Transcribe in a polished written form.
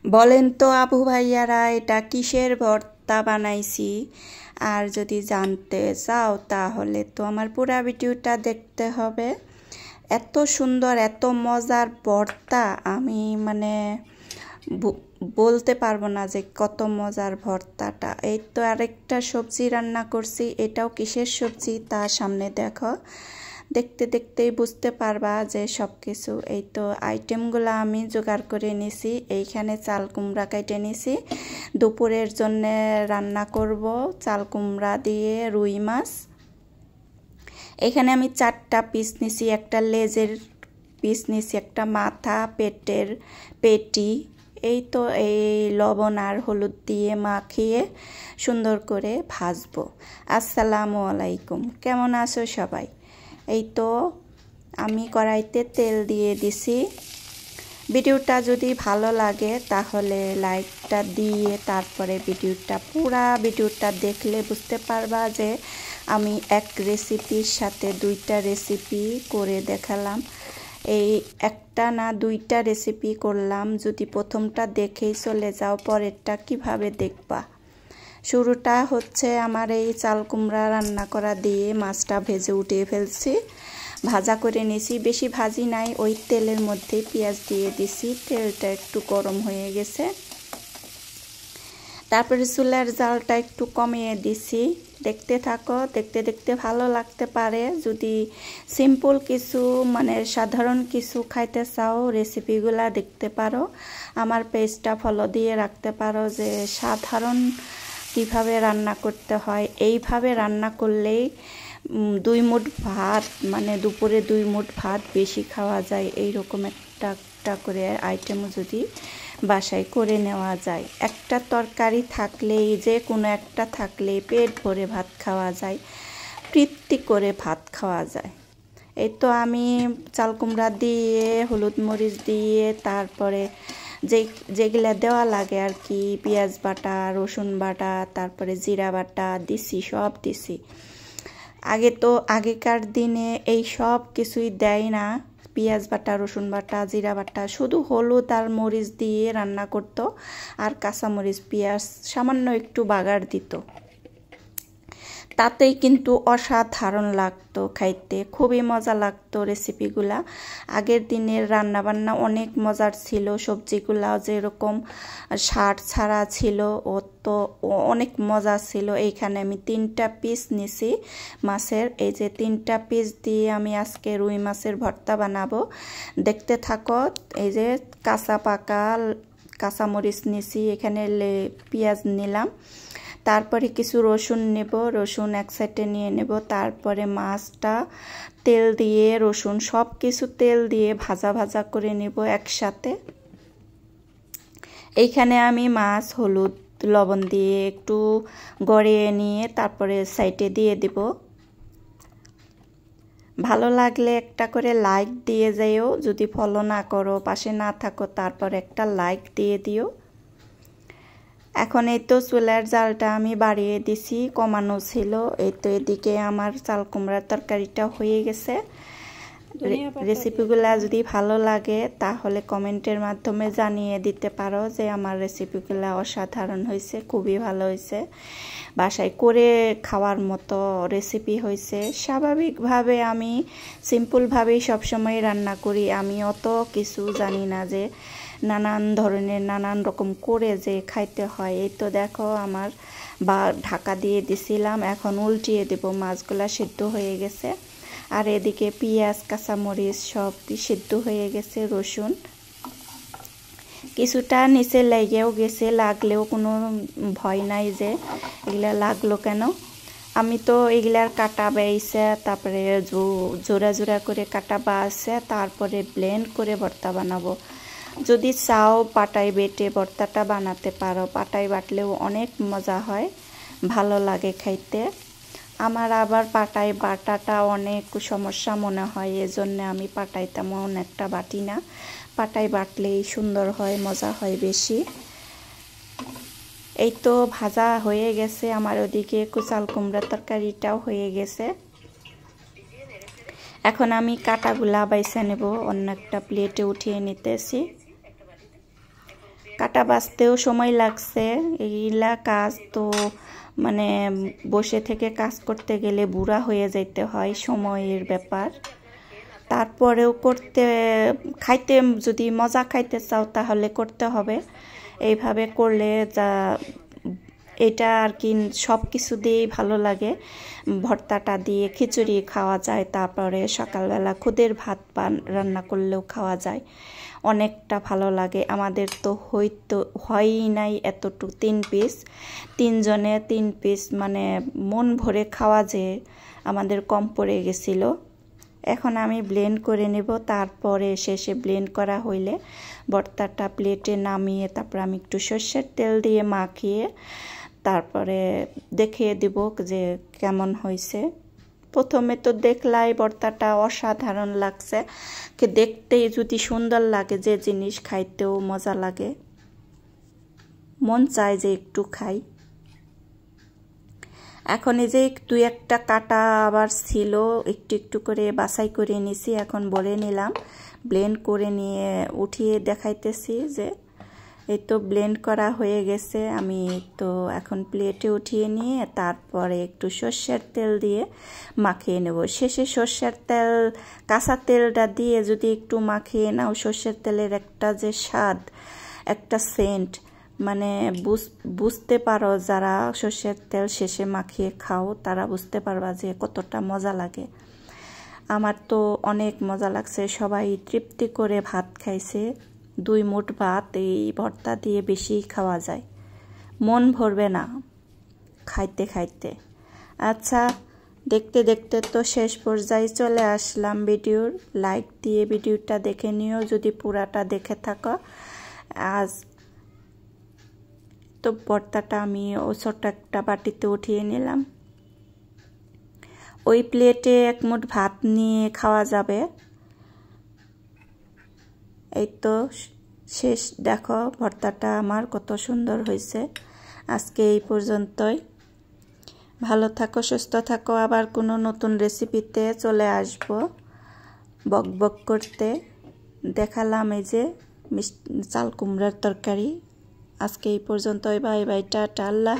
বলেন তো আপু ভাইয়ারা এটা কিসের ভর্তা বানাইছি। আর যদি জানতে চাও তাহলে তো আমার পুরা ভিডিওটা দেখতে হবে। এত সুন্দর এত মজার ভর্তা আমি বলতে পারবো না যে কত মজার ভর্তাটা। এই তো আরেকটা সবজি রান্না করছি, এটাও কিসের সবজি তা সামনে দেখো, দেখতে দেখতেই বুঝতে পারবা যে সব কিছু। এই তো আইটেমগুলো আমি জোগাড় করে নিছি। এইখানে চাল কুমড়া কেটে নিছি, দুপুরের জন্য রান্না করব চাল কুমড়া দিয়ে রুই মাছ। এখানে আমি 4টা পিস নিছি, একটা লেজের পিস নিছি, একটা মাথা, পেটের পেটি। এই তো এই লবণ আর হলুদ দিয়ে মাখিয়ে সুন্দর করে ভাজবো। আসসালামু আলাইকুম, কেমন আছো সবাই? এই তো আমি কড়াইতে তেল দিয়ে দিছি। ভিডিওটা যদি ভালো লাগে তাহলে লাইকটা দিয়ে তারপরে পুরা ভিডিওটা দেখলে বুঝতে পারবা যে আমি এক রেসিপির সাথে 2টা রেসিপি করে দেখালাম। এই একটা না 2টা রেসিপি করলাম। যদি প্রথমটা দেখেই চলে যাও পরেরটা কিভাবে দেখবা। শুরুটা হচ্ছে আমার এই চাল কুমড়া রান্না করা দিয়ে মাছটা ভেজে উঠিয়ে ফেলছি, ভাজা করে নিয়েছি, বেশি ভাজি নাই। ওই তেলের মধ্যে পেঁয়াজ দিয়ে দিছি, তেলটা একটু গরম হয়ে গেছে। তারপরে চুলার জালটা একটু কমিয়ে দিছি। দেখতে থাকো, দেখতে দেখতে ভালো লাগতে পারে। যদি সিম্পল কিছু সাধারণ কিছু খাইতে চাও রেসিপিগুলা দেখতে পারো, আমার পেজটা ফলো দিয়ে রাখতে পারো যে সাধারণ কিভাবে রান্না করতে হয়। এইভাবে রান্না করলেই 2 মুঠ ভাত দুপুরে 2 মুঠ ভাত বেশি খাওয়া যায়। এইরকম একটা করে আইটেমও যদি বাসায় করে নেওয়া যায়, একটা তরকারি থাকলেই যে কোনো একটা থাকলেই পেট ভরে ভাত খাওয়া যায়, তৃপ্তি করে ভাত খাওয়া যায়। এই তো আমি চাল কুমড়া দিয়ে হলুদ মরিচ দিয়ে তারপরে যেগুলা দেওয়া লাগে আর কি, পেঁয়াজ বাটা, রসুন বাটা, তারপরে জিরা বাটা দিছি, সব দিছি। আগেকার দিনে এই সব কিছুই দেয় না, পেঁয়াজ বাটা, রসুন বাটা, জিরা বাটা, শুধু হলুদ আর মরিচ দিয়ে রান্না করতো, আর কাঁচামরিচ পেঁয়াজ সামান্য একটু বাগার দিত। তাতেই কিন্তু অসাধারণ লাগতো খাইতে, খুবই মজা লাগতো রেসিপিগুলা। আগের দিনের রান্নাবান্না অনেক মজার ছিল, সবজিগুলা যেরকম সার ছাড়া ছিল ও তো অনেক মজা ছিল। এইখানে আমি 3টা পিস নিছি মাছের, এই যে 3টা পিস দিয়ে আমি আজকে রুই মাছের ভর্তা বানাবো। দেখতে থাকো। এই যে কাঁচামরিচ নিছি, এখানে পেঁয়াজ নিলাম, তারপরে কিছু রসুন নেব, রসুন এক সাইডে নিয়ে নেব। তারপরে মাছটা তেল দিয়ে রসুন সব কিছু তেল দিয়ে ভাজা ভাজা করে নেব একসাথে। এইখানে আমি মাছ হলুদ লবণ দিয়ে একটু গড়িয়ে নিয়ে তারপরে সাইডে দিয়ে দেব। ভালো লাগলে একটা করে লাইক দিয়ে যাইও, যদি ফলো না করো পাশে না থাকো তারপর একটা লাইক দিয়ে দিও। এখন এই তো চুলার জালটা আমি বাড়িয়ে দিছি, কমানো ছিল। এই তো এদিকে আমার চাল কুমড়ার তরকারিটা হয়ে গেছে। রেসিপিগুলা যদি ভালো লাগে তাহলে কমেন্টের মাধ্যমে জানিয়ে দিতে পারো যে আমার রেসিপিগুলা অসাধারণ হয়েছে, খুবই ভালো হয়েছে, বাসায় করে খাওয়ার মতো রেসিপি হয়েছে। স্বাভাবিকভাবে আমি সিম্পলভাবেই সবসময় রান্না করি, আমি অত কিছু জানি না যে নানান ধরনের নানান রকম করে যে খাইতে হয়। এই তো দেখো আমার ঢাকা দিয়ে দিছিলাম, এখন উল্টিয়ে দেব। মাছগুলা সিদ্ধ হয়ে গেছে, আর এদিকে পেঁয়াজ কাঁচামরিচ সব সিদ্ধ হয়ে গেছে, রসুন কিছুটা নিচে লেগেও গেছে, লাগলেও কোনো ভয় নাই যে এগুলা লাগলো কেন। আমি তো এগুলার কাটা বেয়েছে, তারপরে জোড়া জোড়া করে কাটা বাছে, তারপরে ব্লেন্ড করে ভর্তা বানাবো। যদি চাও পাটায় বেটে ভর্তাটা বানাতে পারো, পাটায় বাটলেও অনেক মজা হয়, ভালো লাগে খাইতে। আমার আবার পাটায় বাটাটা অনেক সমস্যা মনে হয়, এজন্য আমি পাটায় তেমন একটা বাটি না, পাটায় বাটলেই সুন্দর হয়, মজা হয় বেশি। এই তো ভাজা হয়ে গেছে আমার, ওদিকে চাল কুমড়ার তরকারিটাও হয়ে গেছে। এখন আমি কাটাগুলা বাইছে নেব, অন্য একটা প্লেটে উঠিয়ে নিতেছি। কাটা বাছতেও সময় লাগছে। এইগুলা কাজ তো মানে বসে থেকে কাজ করতে গেলে বুড়া হয়ে যেতে হয়, সময়ের ব্যাপার। তারপরেও করতে খাইতে যদি মজা খাইতে চাও তাহলে করতে হবে। এইভাবে করলে যা এটা আর কি সব কিছু দিয়েই ভালো লাগে। ভর্তাটা দিয়ে খিচুড়ি খাওয়া যায়, তারপরে সকালবেলা খুদের ভাত রান্না করলেও খাওয়া যায়, অনেকটা ভালো লাগে। আমাদের তো হয়ই নাই এতটুকু 3 পিস, 3 জনে 3 পিস, মানে মন ভরে খাওয়া যে আমাদের কম পড়ে গেছিল। এখন আমি ব্লেন্ড করে নেব, তারপরে শেষে ব্লেন্ড করা হইলে ভর্তাটা প্লেটে নামিয়ে তারপর আমি একটু সর্ষের তেল দিয়ে মাখিয়ে তারপরে দেখিয়ে দিব যে কেমন হয়েছে। প্রথমে তো দেখলাই ভর্তাটা অসাধারণ লাগছে, কি দেখতেই যদি সুন্দর লাগে যে জিনিস খাইতেও মজা লাগে, মন চায় যে একটু খাই। এখন এই যে 2-1টা কাটা আবার ছিল, একটু একটু করে বাছাই করে নিছি, এখন বলে নিলাম, ব্লেন্ড করে নিয়ে উঠিয়ে দেখাইতেছি যে এই তো ব্লেন্ড করা হয়ে গেছে। আমি তো এখন প্লেটে উঠিয়ে নিয়ে তারপরে একটু সর্ষের তেল দিয়ে মাখিয়ে নেব। শেষে সর্ষের তেল, কাঁচা তেলটা দিয়ে যদি একটু মাখিয়ে নাও, সর্ষের তেলের একটা যে স্বাদ, একটা সেন্ট, মানে বুঝতে পারো যারা সর্ষের তেল শেষে মাখিয়ে খাও তারা বুঝতে পারবা যে কতটা মজা লাগে। আমার তো অনেক মজা লাগছে, সবাই তৃপ্তি করে ভাত খাইছে। 2 মুঠ ভাত এই ভর্তা দিয়ে বেশি খাওয়া যায়, মন ভরবে না খাইতে খাইতে। আচ্ছা, দেখতে দেখতে তো শেষ পর্যায়ে চলে আসলাম ভিডিওর। লাইক দিয়ে ভিডিওটা দেখে নিও যদি পুরাটা দেখে থাকো। আজ তো ভর্তাটা আমি ছোট একটা বাটিতে উঠিয়ে নিলাম। ওই প্লেটে 1 মুঠ ভাত নিয়ে খাওয়া যাবে। এই তো শেষ, দেখো ভর্তাটা আমার কত সুন্দর হয়েছে। আজকে এই পর্যন্তই, ভালো থাকো, সুস্থ থাকো। আবার কোনো নতুন রেসিপিতে চলে আসবো বক বক করতে। দেখালাম এই যে চাল কুমড়ার তরকারি। আজকে এই পর্যন্তই, বাই বাই, টাটা, আল্লাহ।